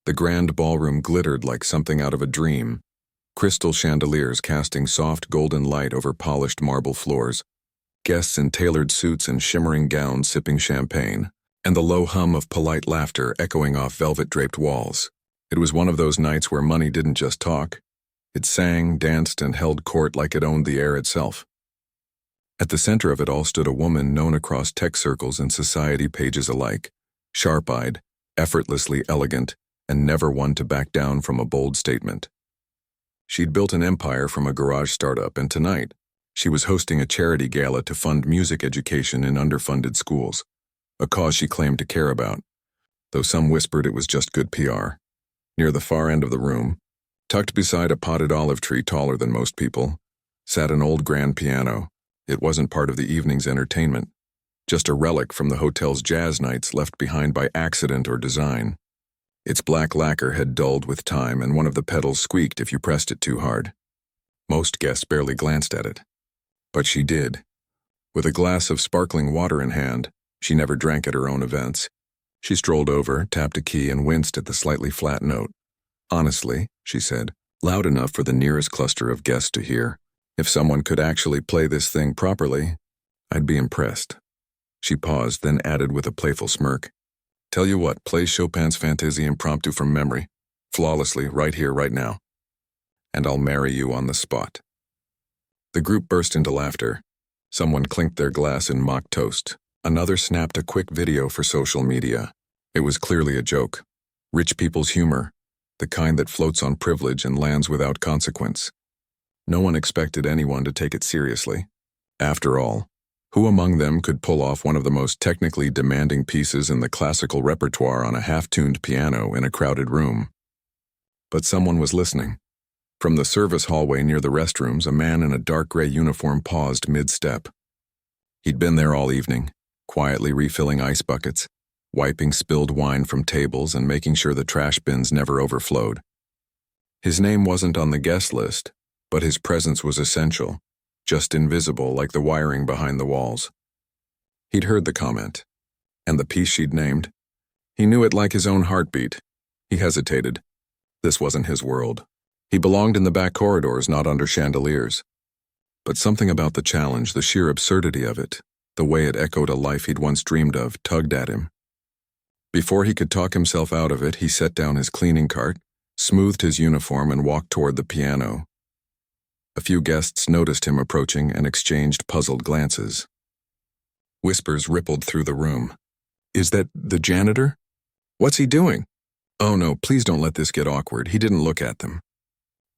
The grand ballroom glittered like something out of a dream, crystal chandeliers casting soft golden light over polished marble floors, guests in tailored suits and shimmering gowns sipping champagne, and the low hum of polite laughter echoing off velvet-draped walls. It was one of those nights where money didn't just talk. It sang, danced, and held court like it owned the air itself. At the center of it all stood a woman known across tech circles and society pages alike, sharp-eyed, effortlessly elegant, and never one to back down from a bold statement. She'd built an empire from a garage startup, and tonight, she was hosting a charity gala to fund music education in underfunded schools, a cause she claimed to care about, though some whispered it was just good PR. Near the far end of the room, tucked beside a potted olive tree taller than most people, sat an old grand piano. It wasn't part of the evening's entertainment, just a relic from the hotel's jazz nights left behind by accident or design. Its black lacquer had dulled with time, and one of the pedals squeaked if you pressed it too hard. Most guests barely glanced at it. But she did. With a glass of sparkling water in hand, she never drank at her own events. She strolled over, tapped a key, and winced at the slightly flat note. "Honestly," she said, loud enough for the nearest cluster of guests to hear, "if someone could actually play this thing properly, I'd be impressed." She paused, then added with a playful smirk, "Tell you what, play Chopin's Fantaisie impromptu from memory, flawlessly, right here, right now. And I'll marry you on the spot." The group burst into laughter. Someone clinked their glass in mock toast. Another snapped a quick video for social media. It was clearly a joke. Rich people's humor, the kind that floats on privilege and lands without consequence. No one expected anyone to take it seriously. After all, who among them could pull off one of the most technically demanding pieces in the classical repertoire on a half-tuned piano in a crowded room? But someone was listening. From the service hallway near the restrooms, a man in a dark gray uniform paused mid-step. He'd been there all evening, quietly refilling ice buckets, wiping spilled wine from tables, and making sure the trash bins never overflowed. His name wasn't on the guest list, but his presence was essential, just invisible like the wiring behind the walls. He'd heard the comment, and the piece she'd named. He knew it like his own heartbeat. He hesitated. This wasn't his world. He belonged in the back corridors, not under chandeliers. But something about the challenge, the sheer absurdity of it, the way it echoed a life he'd once dreamed of, tugged at him. Before he could talk himself out of it, he set down his cleaning cart, smoothed his uniform, and walked toward the piano. A few guests noticed him approaching and exchanged puzzled glances. Whispers rippled through the room. "Is that the janitor? What's he doing? Oh no, please don't let this get awkward." He didn't look at them.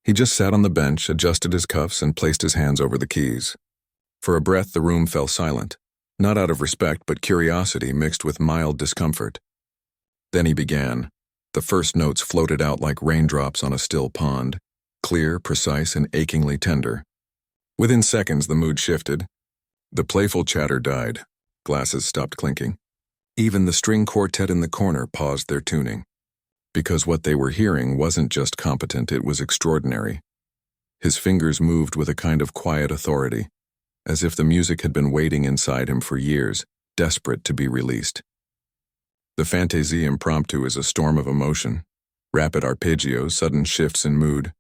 He just sat on the bench, adjusted his cuffs, and placed his hands over the keys. For a breath, the room fell silent, not out of respect, but curiosity mixed with mild discomfort. Then he began. The first notes floated out like raindrops on a still pond, clear, precise, and achingly tender. Within seconds, the mood shifted. The playful chatter died. Glasses stopped clinking. Even the string quartet in the corner paused their tuning. Because what they were hearing wasn't just competent, it was extraordinary. His fingers moved with a kind of quiet authority, as if the music had been waiting inside him for years, desperate to be released. The Fantaisie impromptu is a storm of emotion, rapid arpeggios, sudden shifts in mood,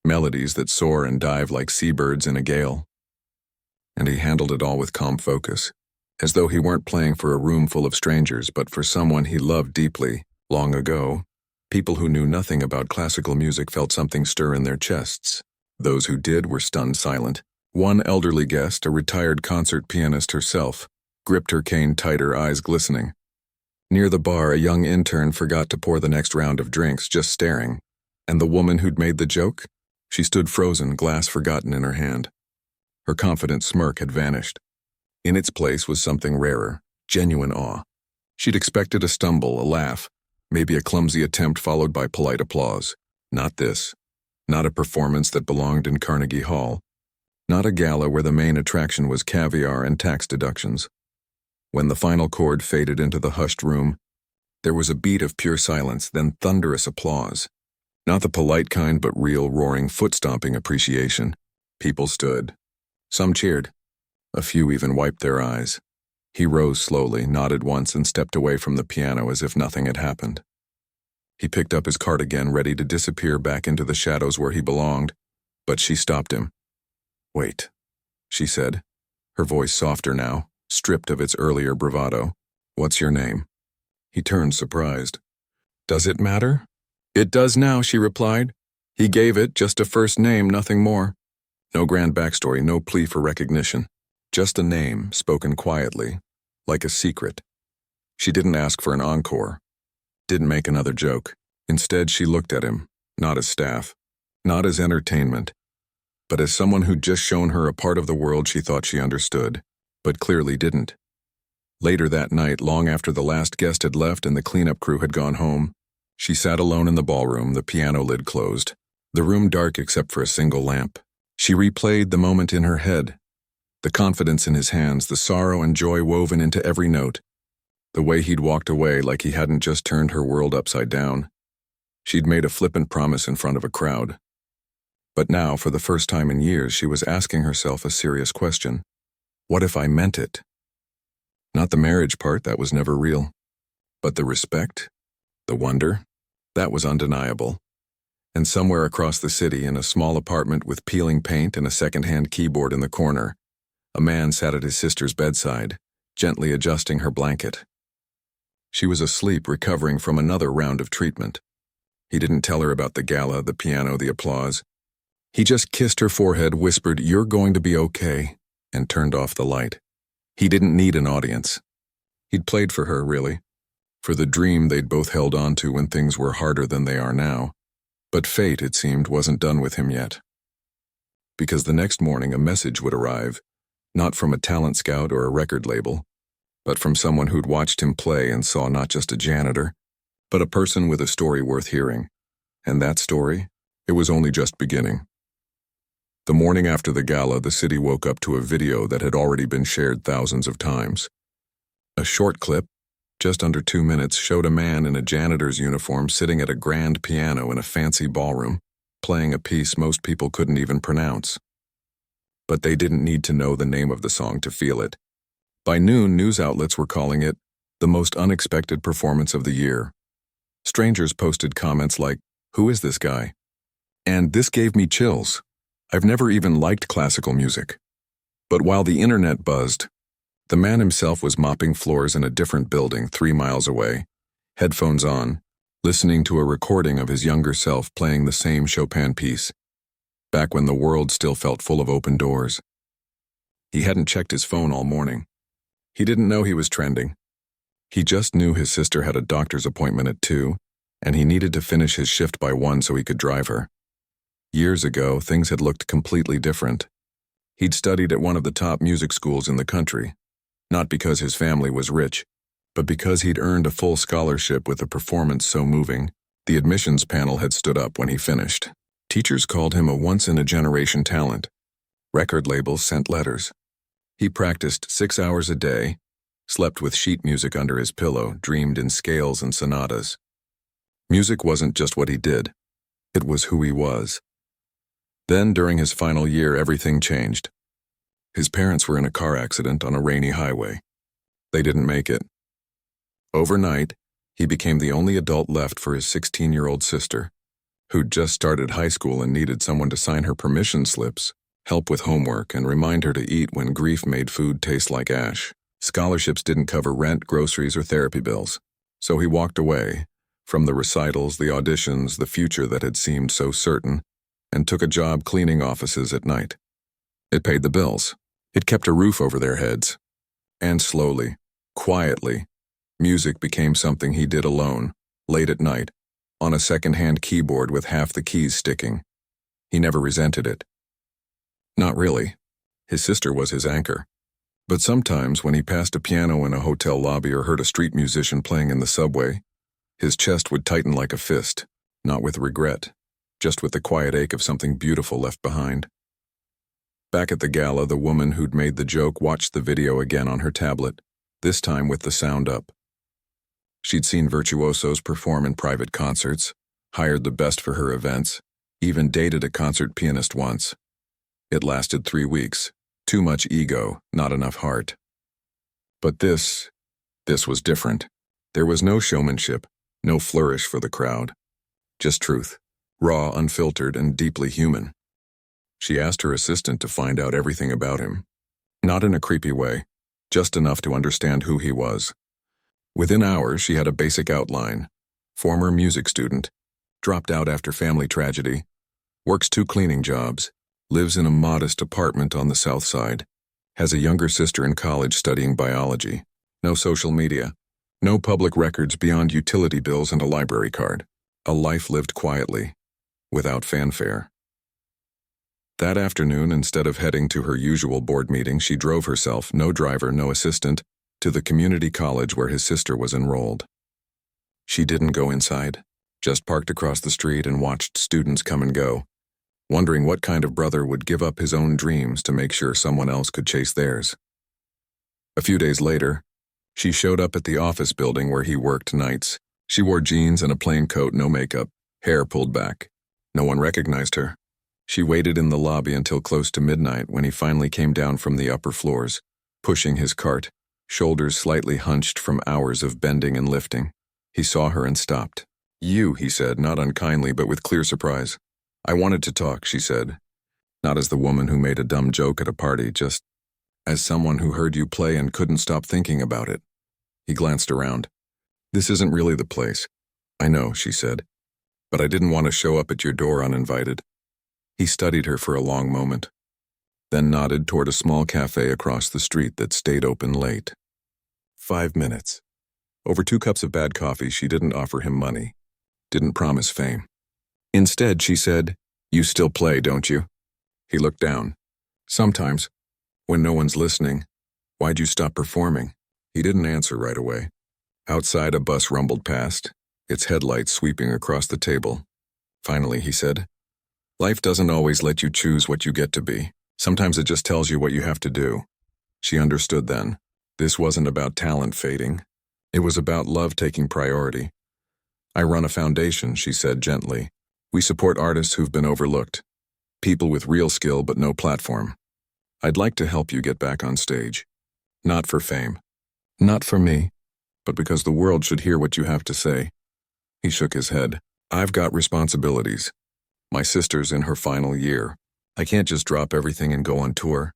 melodies that soar and dive like seabirds in a gale. And he handled it all with calm focus, as though he weren't playing for a room full of strangers, but for someone he loved deeply, long ago. People who knew nothing about classical music felt something stir in their chests. Those who did were stunned silent. One elderly guest, a retired concert pianist herself, gripped her cane tighter, eyes glistening. Near the bar, a young intern forgot to pour the next round of drinks, just staring. And the woman who'd made the joke? She stood frozen, glass forgotten in her hand. Her confident smirk had vanished. In its place was something rarer, genuine awe. She'd expected a stumble, a laugh, maybe a clumsy attempt followed by polite applause. Not this. Not a performance that belonged in Carnegie Hall. Not a gala where the main attraction was caviar and tax deductions. When the final chord faded into the hushed room, there was a beat of pure silence, then thunderous applause. Not the polite kind, but real, roaring, foot-stomping appreciation. People stood. Some cheered. A few even wiped their eyes. He rose slowly, nodded once, and stepped away from the piano as if nothing had happened. He picked up his cardigan, ready to disappear back into the shadows where he belonged, but she stopped him. "Wait," she said, her voice softer now, stripped of its earlier bravado. "What's your name?" He turned, surprised. "Does it matter?" "It does now," she replied. He gave it, just a first name, nothing more. No grand backstory, no plea for recognition. Just a name, spoken quietly, like a secret. She didn't ask for an encore, didn't make another joke. Instead, she looked at him, not as staff, not as entertainment, but as someone who'd just shown her a part of the world she thought she understood, but clearly didn't. Later that night, long after the last guest had left and the cleanup crew had gone home, she sat alone in the ballroom, the piano lid closed, the room dark except for a single lamp. She replayed the moment in her head, the confidence in his hands, the sorrow and joy woven into every note, the way he'd walked away like he hadn't just turned her world upside down. She'd made a flippant promise in front of a crowd. But now, for the first time in years, she was asking herself a serious question. What if I meant it? Not the marriage part, that was never real. But the respect, the wonder, that was undeniable. And somewhere across the city, in a small apartment with peeling paint and a second-hand keyboard in the corner, a man sat at his sister's bedside, gently adjusting her blanket. She was asleep, recovering from another round of treatment. He didn't tell her about the gala, the piano, the applause. He just kissed her forehead, whispered, "You're going to be okay," and turned off the light. He didn't need an audience. He'd played for her, really, for the dream they'd both held on to when things were harder than they are now. But fate, it seemed, wasn't done with him yet. Because the next morning a message would arrive, not from a talent scout or a record label, but from someone who'd watched him play and saw not just a janitor, but a person with a story worth hearing. And that story, it was only just beginning. The morning after the gala, the city woke up to a video that had already been shared thousands of times. A short clip, just under 2 minutes, showed a man in a janitor's uniform sitting at a grand piano in a fancy ballroom, playing a piece most people couldn't even pronounce. But they didn't need to know the name of the song to feel it. By noon, news outlets were calling it the most unexpected performance of the year. Strangers posted comments like, "Who is this guy?" And "This gave me chills. I've never even liked classical music." But while the internet buzzed, the man himself was mopping floors in a different building 3 miles away, headphones on, listening to a recording of his younger self playing the same Chopin piece, back when the world still felt full of open doors. He hadn't checked his phone all morning. He didn't know he was trending. He just knew his sister had a doctor's appointment at 2, and he needed to finish his shift by 1 so he could drive her. Years ago, things had looked completely different. He'd studied at one of the top music schools in the country, not because his family was rich, but because he'd earned a full scholarship with a performance so moving, the admissions panel had stood up when he finished. Teachers called him a once-in-a-generation talent. Record labels sent letters. He practiced 6 hours a day, slept with sheet music under his pillow, dreamed in scales and sonatas. Music wasn't just what he did. It was who he was. Then, during his final year, everything changed. His parents were in a car accident on a rainy highway. They didn't make it. Overnight, he became the only adult left for his 16-year-old sister, who'd just started high school and needed someone to sign her permission slips, help with homework, and remind her to eat when grief made food taste like ash. Scholarships didn't cover rent, groceries, or therapy bills, so he walked away from the recitals, the auditions, the future that had seemed so certain, and took a job cleaning offices at night. It paid the bills. It kept a roof over their heads. And slowly, quietly, music became something he did alone, late at night, on a second-hand keyboard with half the keys sticking. He never resented it. Not really. His sister was his anchor. But sometimes when he passed a piano in a hotel lobby or heard a street musician playing in the subway, his chest would tighten like a fist, not with regret, just with the quiet ache of something beautiful left behind. Back at the gala, the woman who'd made the joke watched the video again on her tablet, this time with the sound up. She'd seen virtuosos perform in private concerts, hired the best for her events, even dated a concert pianist once. It lasted 3 weeks. Too much ego, not enough heart. But this was different. There was no showmanship, No flourish for the crowd. Just truth. Raw, unfiltered, and deeply human. She asked her assistant to find out everything about him. Not in a creepy way, just enough to understand who he was. Within hours, she had a basic outline. Former music student, dropped out after family tragedy, works 2 cleaning jobs, lives in a modest apartment on the south side, has a younger sister in college studying biology, no social media, no public records beyond utility bills and a library card. A life lived quietly, without fanfare. That afternoon, instead of heading to her usual board meeting, she drove herself, no driver, no assistant, to the community college where his sister was enrolled. She didn't go inside, just parked across the street and watched students come and go, wondering what kind of brother would give up his own dreams to make sure someone else could chase theirs. A few days later, she showed up at the office building where he worked nights. She wore jeans and a plain coat, no makeup, hair pulled back. No one recognized her. She waited in the lobby until close to midnight when he finally came down from the upper floors, pushing his cart, shoulders slightly hunched from hours of bending and lifting. He saw her and stopped. "You," he said, not unkindly but with clear surprise. "I wanted to talk," she said. Not as the woman who made a dumb joke at a party, just as someone who heard you play and couldn't stop thinking about it. He glanced around. "This isn't really the place." "I know," she said, "but I didn't want to show up at your door uninvited." He studied her for a long moment, then nodded toward a small cafe across the street that stayed open late. 5 minutes. Over 2 cups of bad coffee, she didn't offer him money, didn't promise fame. Instead, she said, "You still play, don't you?" He looked down. "Sometimes, when no one's listening." "Why'd you stop performing?" He didn't answer right away. Outside, a bus rumbled past, its headlights sweeping across the table. Finally, he said, "Life doesn't always let you choose what you get to be. Sometimes it just tells you what you have to do." She understood then. This wasn't about talent fading. It was about love taking priority. "I run a foundation," she said gently. "We support artists who've been overlooked. People with real skill but no platform. I'd like to help you get back on stage. Not for fame. Not for me. But because the world should hear what you have to say." He shook his head. "I've got responsibilities. My sister's in her final year. I can't just drop everything and go on tour."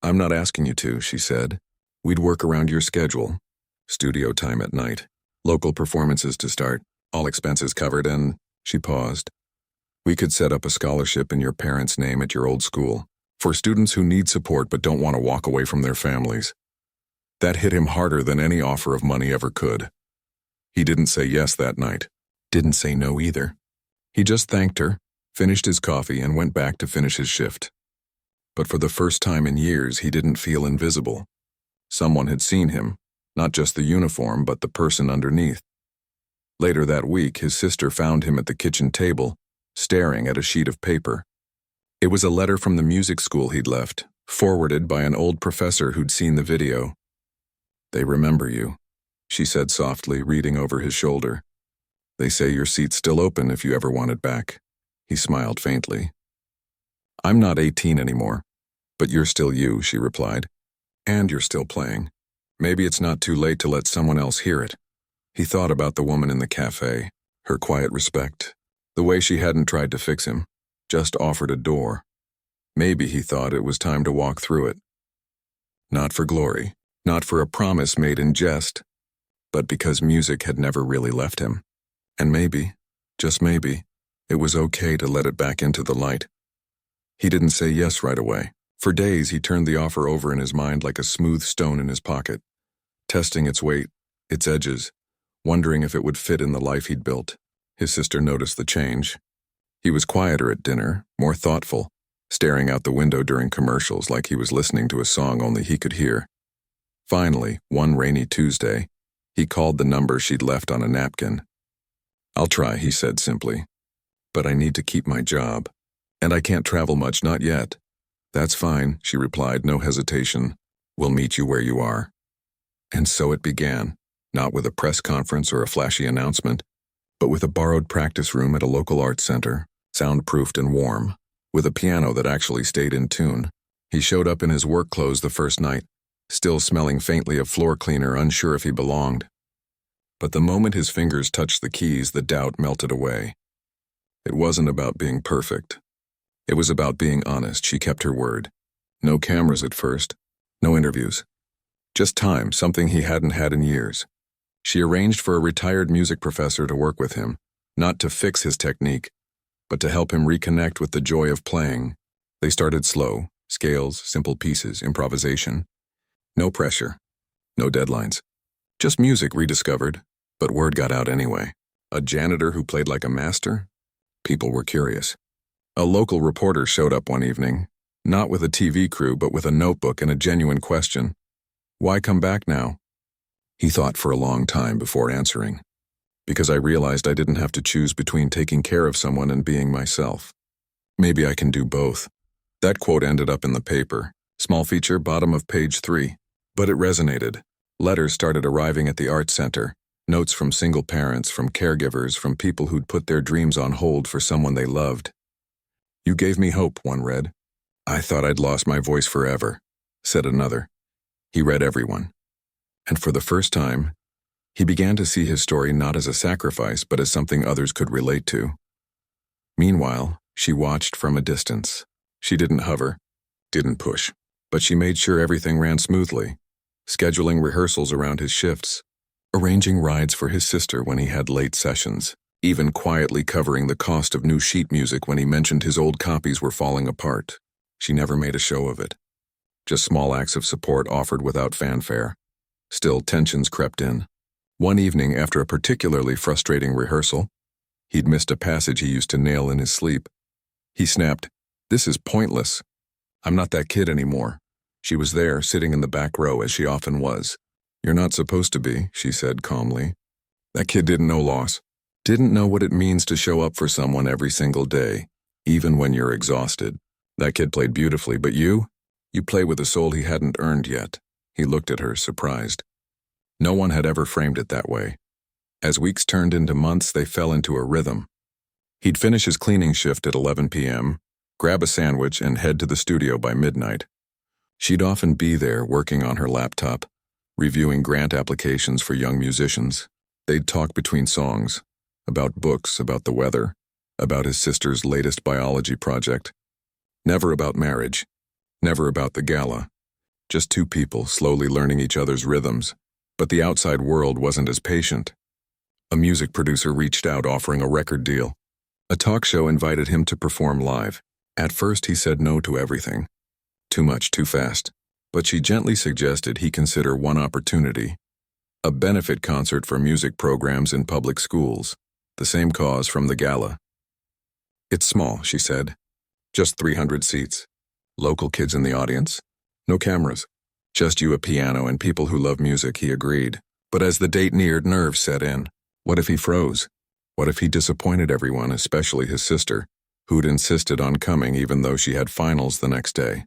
"I'm not asking you to," she said. "We'd work around your schedule. Studio time at night. Local performances to start. All expenses covered and..." She paused. "We could set up a scholarship in your parents' name at your old school, for students who need support but don't want to walk away from their families." That hit him harder than any offer of money ever could. He didn't say yes that night. Didn't say no either. He just thanked her, finished his coffee, and went back to finish his shift. But for the first time in years, he didn't feel invisible. Someone had seen him, not just the uniform, but the person underneath. Later that week, his sister found him at the kitchen table, staring at a sheet of paper. It was a letter from the music school he'd left, forwarded by an old professor who'd seen the video. "They remember you," she said softly, reading over his shoulder. "They say your seat's still open if you ever want it back." He smiled faintly. "I'm not 18 anymore, but you're still you," she replied. "And you're still playing. Maybe it's not too late to let someone else hear it." He thought about the woman in the cafe, her quiet respect, the way she hadn't tried to fix him, just offered a door. Maybe he thought it was time to walk through it. Not for glory, not for a promise made in jest, but because music had never really left him. And maybe, just maybe, it was okay to let it back into the light. He didn't say yes right away. For days, he turned the offer over in his mind like a smooth stone in his pocket, testing its weight, its edges, wondering if it would fit in the life he'd built. His sister noticed the change. He was quieter at dinner, more thoughtful, staring out the window during commercials like he was listening to a song only he could hear. Finally, one rainy Tuesday, he called the number she'd left on a napkin. "I'll try," he said simply. "But I need to keep my job. And I can't travel much, not yet." "That's fine," she replied, no hesitation. "We'll meet you where you are." And so it began, not with a press conference or a flashy announcement, but with a borrowed practice room at a local arts center, soundproofed and warm, with a piano that actually stayed in tune. He showed up in his work clothes the first night, still smelling faintly of floor cleaner, unsure if he belonged. But the moment his fingers touched the keys, the doubt melted away. It wasn't about being perfect. It was about being honest. She kept her word. No cameras at first. No interviews. Just time, something he hadn't had in years. She arranged for a retired music professor to work with him, not to fix his technique, but to help him reconnect with the joy of playing. They started slow, scales, simple pieces, improvisation. No pressure. No deadlines. Just music rediscovered, but word got out anyway. A janitor who played like a master? People were curious. A local reporter showed up one evening, not with a TV crew, but with a notebook and a genuine question. Why come back now? He thought for a long time before answering. Because I realized I didn't have to choose between taking care of someone and being myself. Maybe I can do both. That quote ended up in the paper. Small feature, bottom of page 3. But it resonated. Letters started arriving at the Arts Center. Notes from single parents, from caregivers, from people who'd put their dreams on hold for someone they loved. You gave me hope, one read. I thought I'd lost my voice forever, said another. He read everyone. And for the first time, he began to see his story not as a sacrifice, but as something others could relate to. Meanwhile, she watched from a distance. She didn't hover, didn't push, but she made sure everything ran smoothly, scheduling rehearsals around his shifts, arranging rides for his sister when he had late sessions, even quietly covering the cost of new sheet music when he mentioned his old copies were falling apart. She never made a show of it. Just small acts of support offered without fanfare. Still, tensions crept in. One evening, after a particularly frustrating rehearsal, he'd missed a passage he used to nail in his sleep. He snapped, "This is pointless. I'm not that kid anymore." She was there, sitting in the back row as she often was. "You're not supposed to be," she said calmly. That kid didn't know loss. Didn't know what it means to show up for someone every single day, even when you're exhausted. That kid played beautifully, but you play with a soul he hadn't earned yet. He looked at her, surprised. No one had ever framed it that way. As weeks turned into months, they fell into a rhythm. He'd finish his cleaning shift at 11 p.m., grab a sandwich, and head to the studio by midnight. She'd often be there working on her laptop, reviewing grant applications for young musicians. They'd talk between songs, about books, about the weather, about his sister's latest biology project. Never about marriage, never about the gala. Just two people slowly learning each other's rhythms. But the outside world wasn't as patient. A music producer reached out offering a record deal. A talk show invited him to perform live. At first he said no to everything. Too much, too fast. But she gently suggested he consider one opportunity. A benefit concert for music programs in public schools. The same cause from the gala. It's small, she said. Just 300 seats. Local kids in the audience. No cameras. Just you, a piano, and people who love music, he agreed. But as the date neared, nerves set in. What if he froze? What if he disappointed everyone, especially his sister, who'd insisted on coming even though she had finals the next day?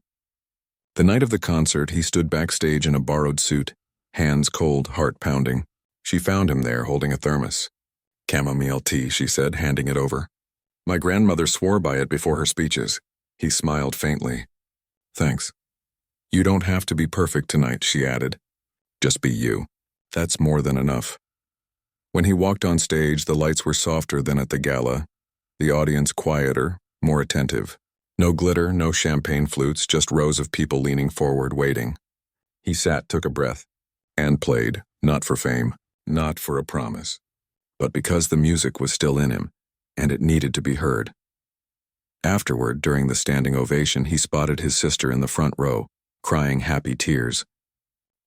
The night of the concert, he stood backstage in a borrowed suit, hands cold, heart pounding. She found him there holding a thermos. "Chamomile tea," she said, handing it over. "My grandmother swore by it before her speeches." He smiled faintly. "Thanks. You don't have to be perfect tonight," she added. "Just be you. That's more than enough." When he walked on stage, the lights were softer than at the gala, the audience quieter, more attentive. No glitter, no champagne flutes, just rows of people leaning forward, waiting. He sat, took a breath, and played, not for fame, not for a promise, but because the music was still in him, and it needed to be heard. Afterward, during the standing ovation, he spotted his sister in the front row, crying happy tears.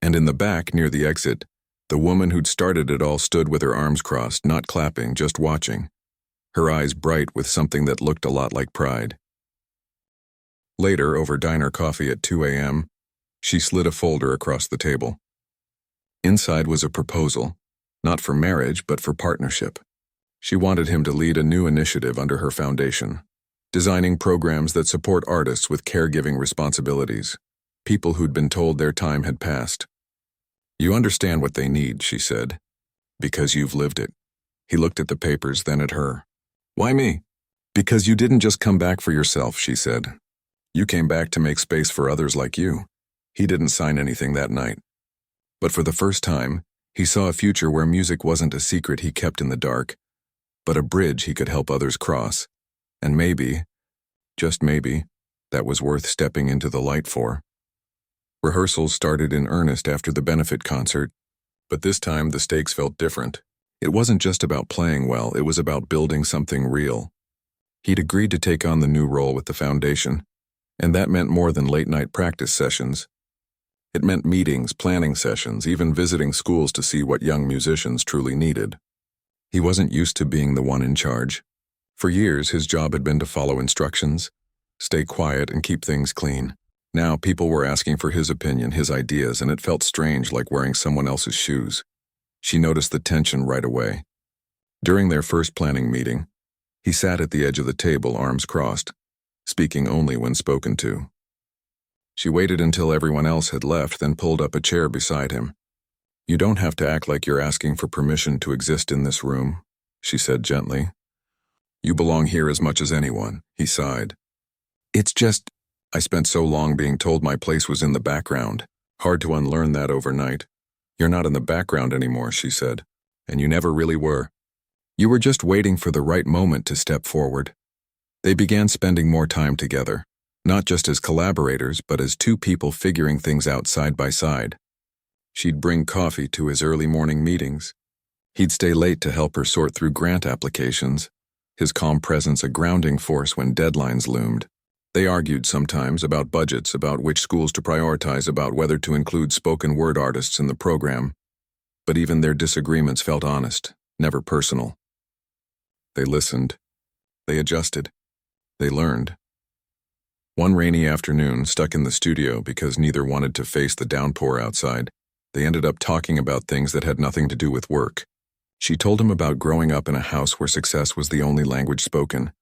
And in the back, near the exit, the woman who'd started it all stood with her arms crossed, not clapping, just watching, her eyes bright with something that looked a lot like pride. Later, over diner coffee at 2 a.m., she slid a folder across the table. Inside was a proposal, not for marriage, but for partnership. She wanted him to lead a new initiative under her foundation, designing programs that support artists with caregiving responsibilities. People who'd been told their time had passed. "You understand what they need," she said, "because you've lived it." He looked at the papers, then at her. "Why me?" "Because you didn't just come back for yourself," she said. "You came back to make space for others like you." He didn't sign anything that night. But for the first time, He saw a future where music wasn't a secret he kept in the dark, but a bridge he could help others cross. And maybe, just maybe, that was worth stepping into the light for. Rehearsals started in earnest after the benefit concert, but this time the stakes felt different. It wasn't just about playing well, it was about building something real. He'd agreed to take on the new role with the foundation, and that meant more than late-night practice sessions. It meant meetings, planning sessions, even visiting schools to see what young musicians truly needed. He wasn't used to being the one in charge. For years, his job had been to follow instructions, stay quiet, and keep things clean. Now, people were asking for his opinion, his ideas, and it felt strange, like wearing someone else's shoes. She noticed the tension right away. During their first planning meeting, he sat at the edge of the table, arms crossed, speaking only when spoken to. She waited until everyone else had left, then pulled up a chair beside him. "You don't have to act like you're asking for permission to exist in this room," she said gently. "You belong here as much as anyone," he sighed. "It's just, I spent so long being told my place was in the background. Hard to unlearn that overnight." "You're not in the background anymore," she said, "and you never really were. You were just waiting for the right moment to step forward." They began spending more time together, not just as collaborators, but as two people figuring things out side by side. She'd bring coffee to his early morning meetings. He'd stay late to help her sort through grant applications, his calm presence a grounding force when deadlines loomed. They argued sometimes about budgets, about which schools to prioritize, about whether to include spoken word artists in the program. But even their disagreements felt honest, never personal. They listened. They adjusted. They learned. One rainy afternoon, stuck in the studio because neither wanted to face the downpour outside, they ended up talking about things that had nothing to do with work. She told him about growing up in a house where success was the only language spoken,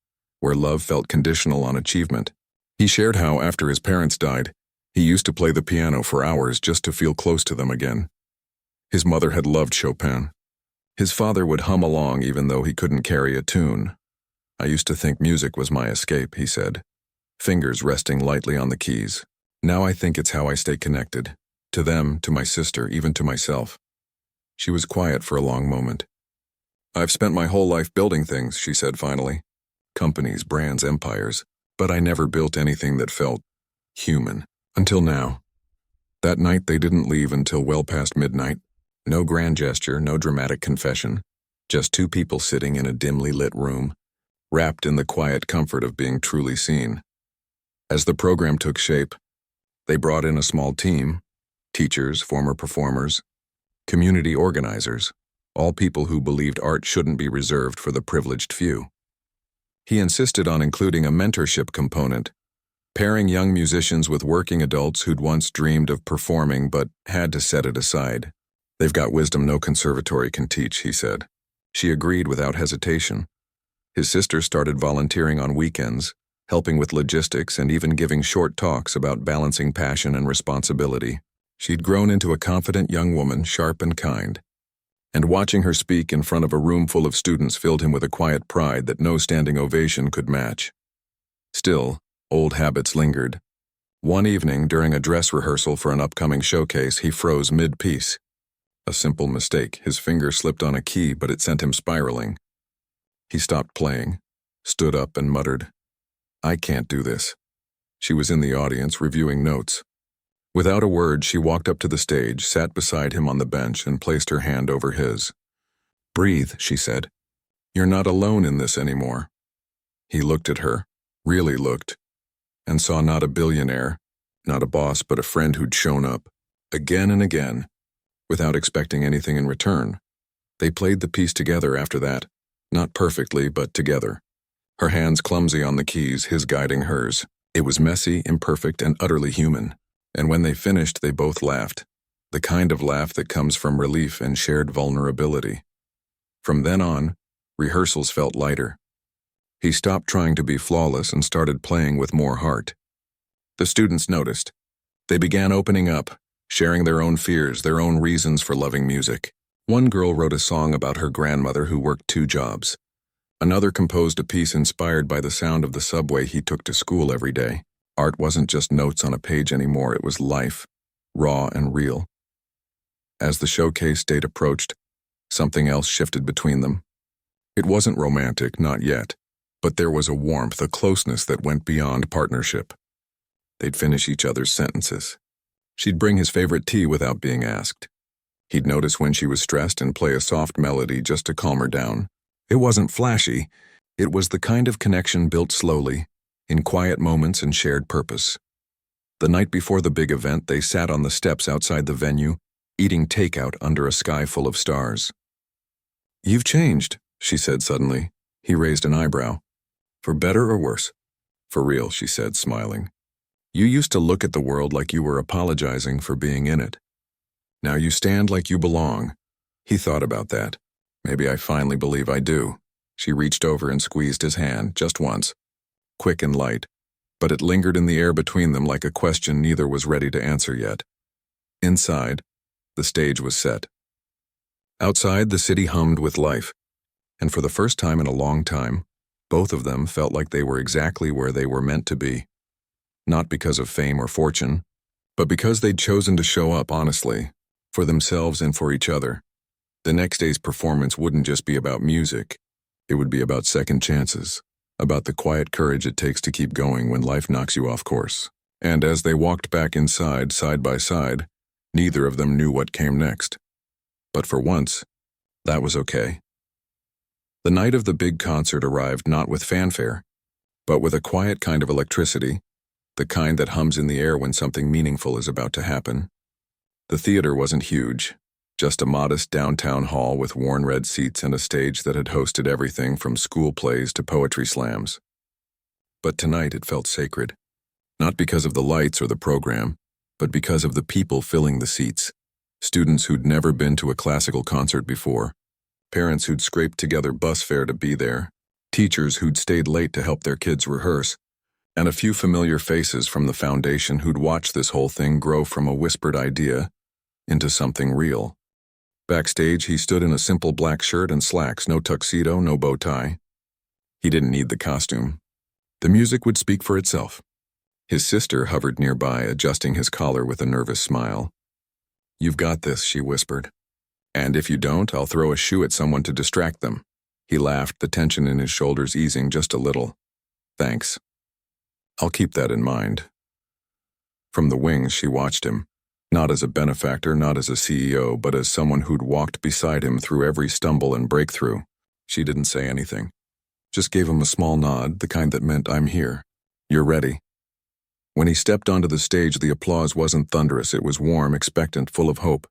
where love felt conditional on achievement. He shared how, after his parents died, he used to play the piano for hours just to feel close to them again. His mother had loved Chopin. His father would hum along even though he couldn't carry a tune. "I used to think music was my escape," he said, fingers resting lightly on the keys. "Now I think it's how I stay connected. To them, to my sister, even to myself." She was quiet for a long moment. "I've spent my whole life building things," she said finally. "Companies, brands, empires. But I never built anything that felt human. Until now." That night they didn't leave until well past midnight. No grand gesture, no dramatic confession. Just two people sitting in a dimly lit room, wrapped in the quiet comfort of being truly seen. As the program took shape, they brought in a small team, teachers, former performers, community organizers, all people who believed art shouldn't be reserved for the privileged few. He insisted on including a mentorship component, pairing young musicians with working adults who'd once dreamed of performing but had to set it aside. "They've got wisdom no conservatory can teach," he said. She agreed without hesitation. His sister started volunteering on weekends, helping with logistics and even giving short talks about balancing passion and responsibility. She'd grown into a confident young woman, sharp and kind. And watching her speak in front of a room full of students filled him with a quiet pride that no standing ovation could match. Still, old habits lingered. One evening, during a dress rehearsal for an upcoming showcase, he froze mid-piece. A simple mistake. His finger slipped on a key, but it sent him spiraling. He stopped playing, stood up and muttered, "I can't do this." She was in the audience, reviewing notes. Without a word, she walked up to the stage, sat beside him on the bench, and placed her hand over his. "Breathe," she said. "You're not alone in this anymore." He looked at her, really looked, and saw not a billionaire, not a boss, but a friend who'd shown up, again and again, without expecting anything in return. They played the piece together after that, not perfectly, but together. Her hands clumsy on the keys, his guiding hers. It was messy, imperfect, and utterly human. And when they finished, they both laughed, the kind of laugh that comes from relief and shared vulnerability. From then on, rehearsals felt lighter. He stopped trying to be flawless and started playing with more heart. The students noticed. They began opening up, sharing their own fears, their own reasons for loving music. One girl wrote a song about her grandmother who worked 2 jobs. Another composed a piece inspired by the sound of the subway he took to school every day. Art wasn't just notes on a page anymore, it was life, raw and real. As the showcase date approached, something else shifted between them. It wasn't romantic, not yet, but there was a warmth, a closeness that went beyond partnership. They'd finish each other's sentences. She'd bring his favorite tea without being asked. He'd notice when she was stressed and play a soft melody just to calm her down. It wasn't flashy. It was the kind of connection built slowly, in quiet moments and shared purpose. The night before the big event, they sat on the steps outside the venue, eating takeout under a sky full of stars. "You've changed," she said suddenly. He raised an eyebrow. "For better or worse?" "For real," she said, smiling. "You used to look at the world like you were apologizing for being in it. Now you stand like you belong." He thought about that. "Maybe I finally believe I do." She reached over and squeezed his hand, just once. Quick and light, but it lingered in the air between them like a question neither was ready to answer yet. Inside, the stage was set. Outside, the city hummed with life, and for the first time in a long time, both of them felt like they were exactly where they were meant to be. Not because of fame or fortune, but because they'd chosen to show up honestly, for themselves and for each other. The next day's performance wouldn't just be about music. It would be about second chances, about the quiet courage it takes to keep going when life knocks you off course. And as they walked back inside, side by side, neither of them knew what came next. But for once, that was okay. The night of the big concert arrived not with fanfare, but with a quiet kind of electricity, the kind that hums in the air when something meaningful is about to happen. The theater wasn't huge, just a modest downtown hall with worn red seats and a stage that had hosted everything from school plays to poetry slams. But tonight it felt sacred, not because of the lights or the program, but because of the people filling the seats. Students who'd never been to a classical concert before, parents who'd scraped together bus fare to be there, teachers who'd stayed late to help their kids rehearse, and a few familiar faces from the foundation who'd watched this whole thing grow from a whispered idea into something real. Backstage, he stood in a simple black shirt and slacks, no tuxedo, no bow tie. He didn't need the costume. The music would speak for itself. His sister hovered nearby, adjusting his collar with a nervous smile. "You've got this," she whispered. "And if you don't, I'll throw a shoe at someone to distract them." He laughed, the tension in his shoulders easing just a little. "Thanks. I'll keep that in mind." From the wings, she watched him, not as a benefactor, not as a CEO, but as someone who'd walked beside him through every stumble and breakthrough. She didn't say anything, just gave him a small nod, the kind that meant, "I'm here. You're ready." When he stepped onto the stage, the applause wasn't thunderous, it was warm, expectant, full of hope.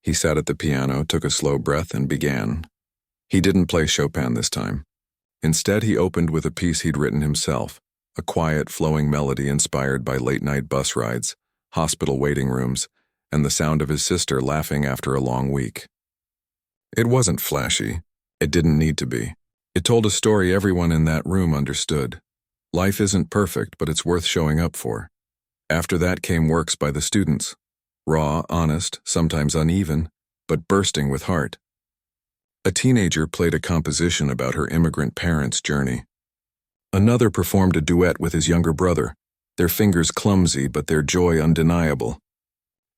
He sat at the piano, took a slow breath, and began. He didn't play Chopin this time. Instead, he opened with a piece he'd written himself, a quiet, flowing melody inspired by late-night bus rides, hospital waiting rooms, and the sound of his sister laughing after a long week. It wasn't flashy. It didn't need to be. It told a story everyone in that room understood. Life isn't perfect, but it's worth showing up for. After that came works by the students. Raw, honest, sometimes uneven, but bursting with heart. A teenager played a composition about her immigrant parents' journey. Another performed a duet with his younger brother, their fingers clumsy but their joy undeniable.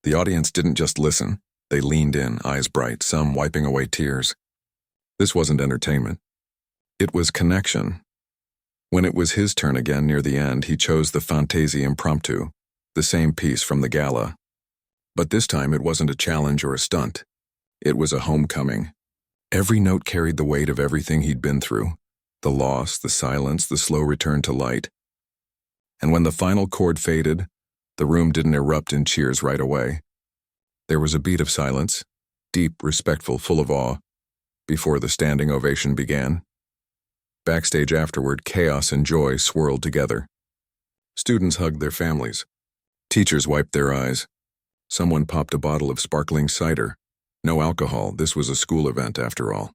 The audience didn't just listen. They leaned in, eyes bright, some wiping away tears. This wasn't entertainment. It was connection. When it was his turn again near the end, he chose the Fantaisie Impromptu, the same piece from the gala. But this time it wasn't a challenge or a stunt. It was a homecoming. Every note carried the weight of everything he'd been through, the loss, the silence, the slow return to light. And when the final chord faded, the room didn't erupt in cheers right away. There was a beat of silence, deep, respectful, full of awe, before the standing ovation began. Backstage afterward, chaos and joy swirled together. Students hugged their families. Teachers wiped their eyes. Someone popped a bottle of sparkling cider. No alcohol, this was a school event after all.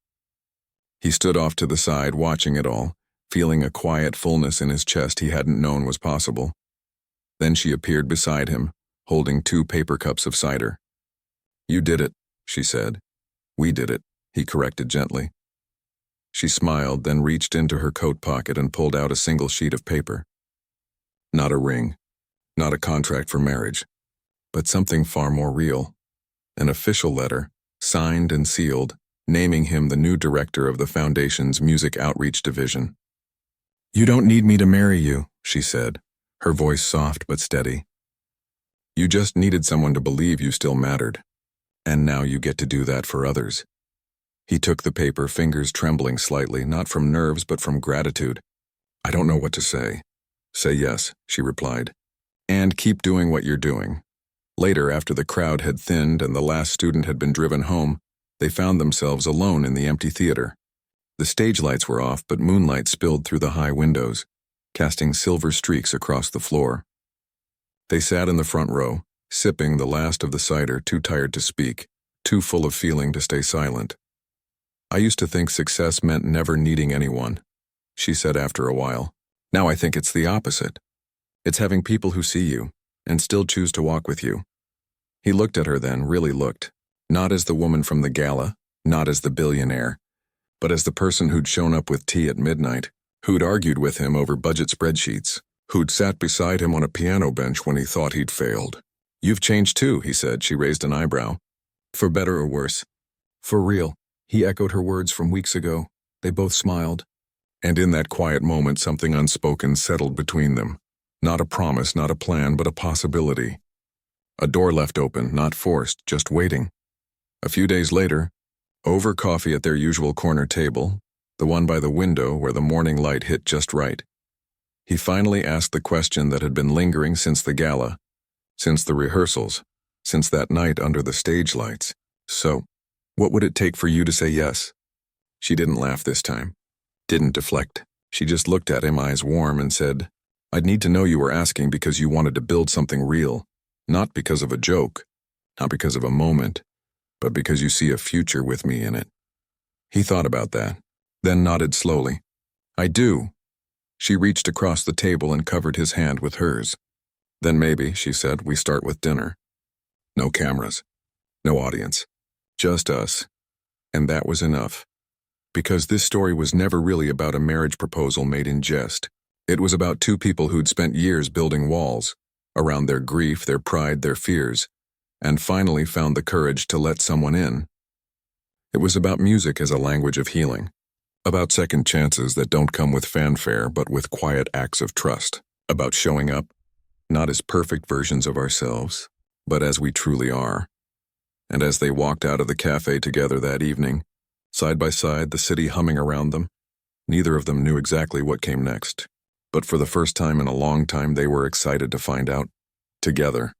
He stood off to the side, watching it all, feeling a quiet fullness in his chest he hadn't known was possible. Then she appeared beside him, holding 2 paper cups of cider. "You did it," she said. "We did it," he corrected gently. She smiled, then reached into her coat pocket and pulled out a single sheet of paper. Not a ring, not a contract for marriage, but something far more real. An official letter, signed and sealed, naming him the new director of the Foundation's Music Outreach Division. "You don't need me to marry you," she said, her voice soft but steady. "You just needed someone to believe you still mattered. And now you get to do that for others." He took the paper, fingers trembling slightly, not from nerves but from gratitude. "I don't know what to say." "Say yes," she replied. "And keep doing what you're doing." Later, after the crowd had thinned and the last student had been driven home, they found themselves alone in the empty theater. The stage lights were off, but moonlight spilled through the high windows, casting silver streaks across the floor. They sat in the front row, sipping the last of the cider, too tired to speak, too full of feeling to stay silent. "I used to think success meant never needing anyone," she said after a while. "Now I think it's the opposite. It's having people who see you and still choose to walk with you." He looked at her then, really looked, not as the woman from the gala, not as the billionaire, but as the person who'd shown up with tea at midnight, who'd argued with him over budget spreadsheets, who'd sat beside him on a piano bench when he thought he'd failed. "You've changed too," he said. She raised an eyebrow. "For better or worse?" "For real," he echoed her words from weeks ago. They both smiled. And in that quiet moment, something unspoken settled between them. Not a promise, not a plan, but a possibility. A door left open, not forced, just waiting. A few days later, over coffee at their usual corner table, the one by the window where the morning light hit just right, he finally asked the question that had been lingering since the gala, since the rehearsals, since that night under the stage lights. "So, what would it take for you to say yes?" She didn't laugh this time, didn't deflect. She just looked at him, eyes warm, and said, "I'd need to know you were asking because you wanted to build something real, not because of a joke, not because of a moment, but because you see a future with me in it." He thought about that, then nodded slowly. "I do." She reached across the table and covered his hand with hers. "Then maybe," she said, "we start with dinner. No cameras, no audience, just us." And that was enough. Because this story was never really about a marriage proposal made in jest. It was about two people who'd spent years building walls around their grief, their pride, their fears, and finally found the courage to let someone in. It was about music as a language of healing, about second chances that don't come with fanfare but with quiet acts of trust, about showing up, not as perfect versions of ourselves, but as we truly are. And as they walked out of the cafe together that evening, side by side, the city humming around them, neither of them knew exactly what came next. But for the first time in a long time, they were excited to find out, together.